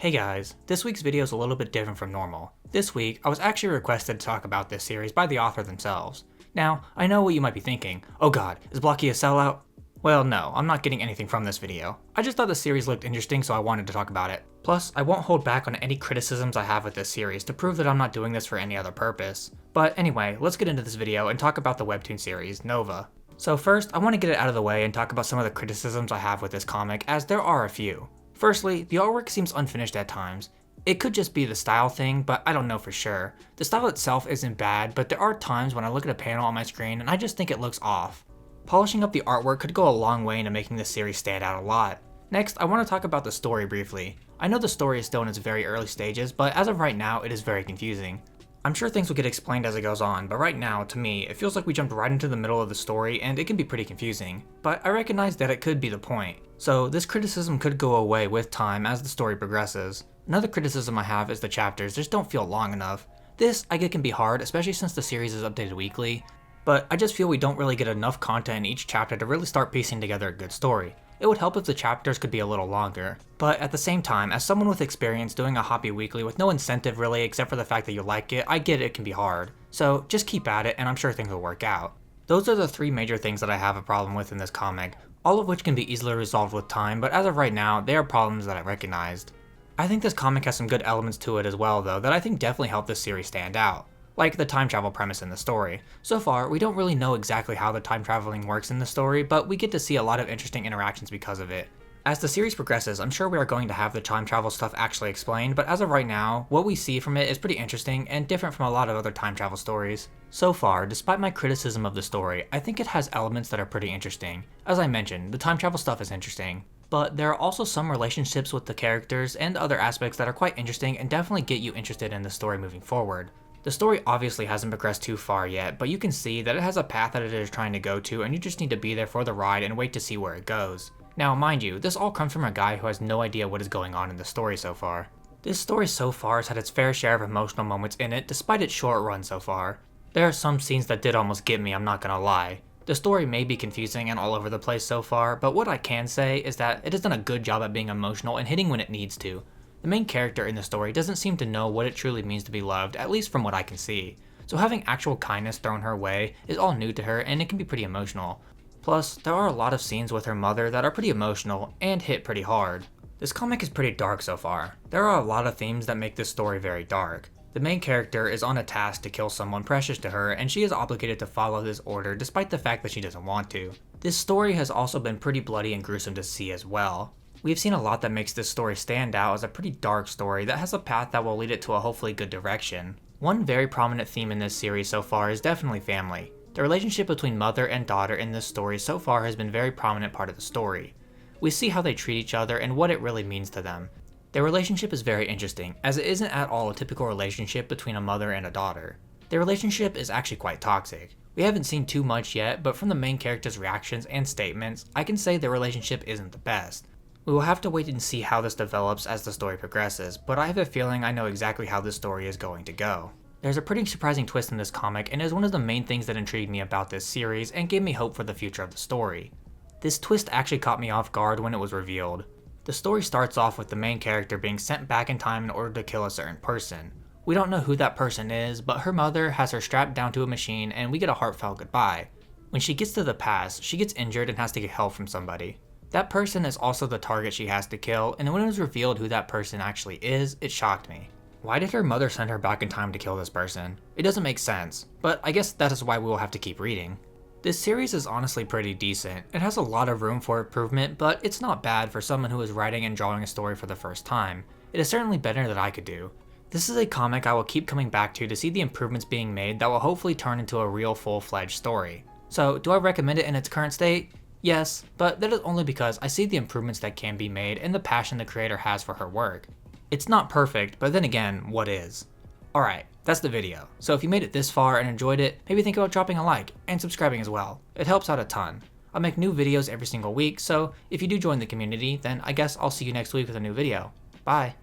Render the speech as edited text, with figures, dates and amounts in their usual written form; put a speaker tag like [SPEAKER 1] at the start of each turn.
[SPEAKER 1] Hey guys, this week's video is a little bit different from normal. This week, I was actually requested to talk about this series by the author themselves. Now, I know what you might be thinking. Oh god, is Blocky a sellout? Well no, I'm not getting anything from this video. I just thought the series looked interesting so I wanted to talk about it. Plus, I won't hold back on any criticisms I have with this series to prove that I'm not doing this for any other purpose. But anyway, let's get into this video and talk about the webtoon series, Nova. So first, I want to get it out of the way and talk about some of the criticisms I have with this comic, as there are a few. Firstly, the artwork seems unfinished at times. It could just be the style thing, but I don't know for sure. The style itself isn't bad, but there are times when I look at a panel on my screen and I just think it looks off. Polishing up the artwork could go a long way into making this series stand out a lot. Next, I want to talk about the story briefly. I know the story is still in its very early stages, but as of right now, it is very confusing. I'm sure things will get explained as it goes on, but right now, to me, it feels like we jumped right into the middle of the story and it can be pretty confusing. But I recognize that it could be the point. So this criticism could go away with time as the story progresses. Another criticism I have is the chapters just don't feel long enough. This, I get, can be hard, especially since the series is updated weekly, but I just feel we don't really get enough content in each chapter to really start piecing together a good story. It would help if the chapters could be a little longer, but at the same time, as someone with experience doing a hobby weekly with no incentive really except for the fact that you like it, I get it can be hard. So just keep at it and I'm sure things will work out. Those are the three major things that I have a problem with in this comic, all of which can be easily resolved with time, but as of right now, they are problems that I recognized. I think this comic has some good elements to it as well though that I think definitely help this series stand out. Like the time travel premise in the story. So far, we don't really know exactly how the time traveling works in the story, but we get to see a lot of interesting interactions because of it. As the series progresses, I'm sure we are going to have the time travel stuff actually explained, but as of right now, what we see from it is pretty interesting and different from a lot of other time travel stories. So far, despite my criticism of the story, I think it has elements that are pretty interesting. As I mentioned, the time travel stuff is interesting, but there are also some relationships with the characters and other aspects that are quite interesting and definitely get you interested in the story moving forward. The story obviously hasn't progressed too far yet, but you can see that it has a path that it is trying to go to and you just need to be there for the ride and wait to see where it goes. Now mind you, this all comes from a guy who has no idea what is going on in the story so far. This story so far has had its fair share of emotional moments in it despite its short run so far. There are some scenes that did almost get me, I'm not gonna lie. The story may be confusing and all over the place so far, but what I can say is that it has done a good job at being emotional and hitting when it needs to. The main character in the story doesn't seem to know what it truly means to be loved, at least from what I can see. So having actual kindness thrown her way is all new to her and it can be pretty emotional. Plus, there are a lot of scenes with her mother that are pretty emotional and hit pretty hard. This comic is pretty dark so far. There are a lot of themes that make this story very dark. The main character is on a task to kill someone precious to her and she is obligated to follow this order despite the fact that she doesn't want to. This story has also been pretty bloody and gruesome to see as well. We've seen a lot that makes this story stand out as a pretty dark story that has a path that will lead it to a hopefully good direction. One very prominent theme in this series so far is definitely family. The relationship between mother and daughter in this story so far has been a very prominent part of the story. We see how they treat each other and what it really means to them. Their relationship is very interesting, as it isn't at all a typical relationship between a mother and a daughter. Their relationship is actually quite toxic. We haven't seen too much yet, but from the main character's reactions and statements, I can say their relationship isn't the best. We will have to wait and see how this develops as the story progresses, but I have a feeling I know exactly how this story is going to go. There's a pretty surprising twist in this comic and is one of the main things that intrigued me about this series and gave me hope for the future of the story. This twist actually caught me off guard when it was revealed. The story starts off with the main character being sent back in time in order to kill a certain person. We don't know who that person is, but her mother has her strapped down to a machine and we get a heartfelt goodbye. When she gets to the past, she gets injured and has to get help from somebody. That person is also the target she has to kill, and when it was revealed who that person actually is, it shocked me. Why did her mother send her back in time to kill this person? It doesn't make sense, but I guess that is why we will have to keep reading. This series is honestly pretty decent. It has a lot of room for improvement, but it's not bad for someone who is writing and drawing a story for the first time. It is certainly better than I could do. This is a comic I will keep coming back to see the improvements being made that will hopefully turn into a real full-fledged story. So, do I recommend it in its current state? Yes, but that is only because I see the improvements that can be made and the passion the creator has for her work. It's not perfect, but then again, what is? Alright, that's the video. So if you made it this far and enjoyed it, maybe think about dropping a like and subscribing as well. It helps out a ton. I make new videos every single week, so if you do join the community, then I guess I'll see you next week with a new video. Bye!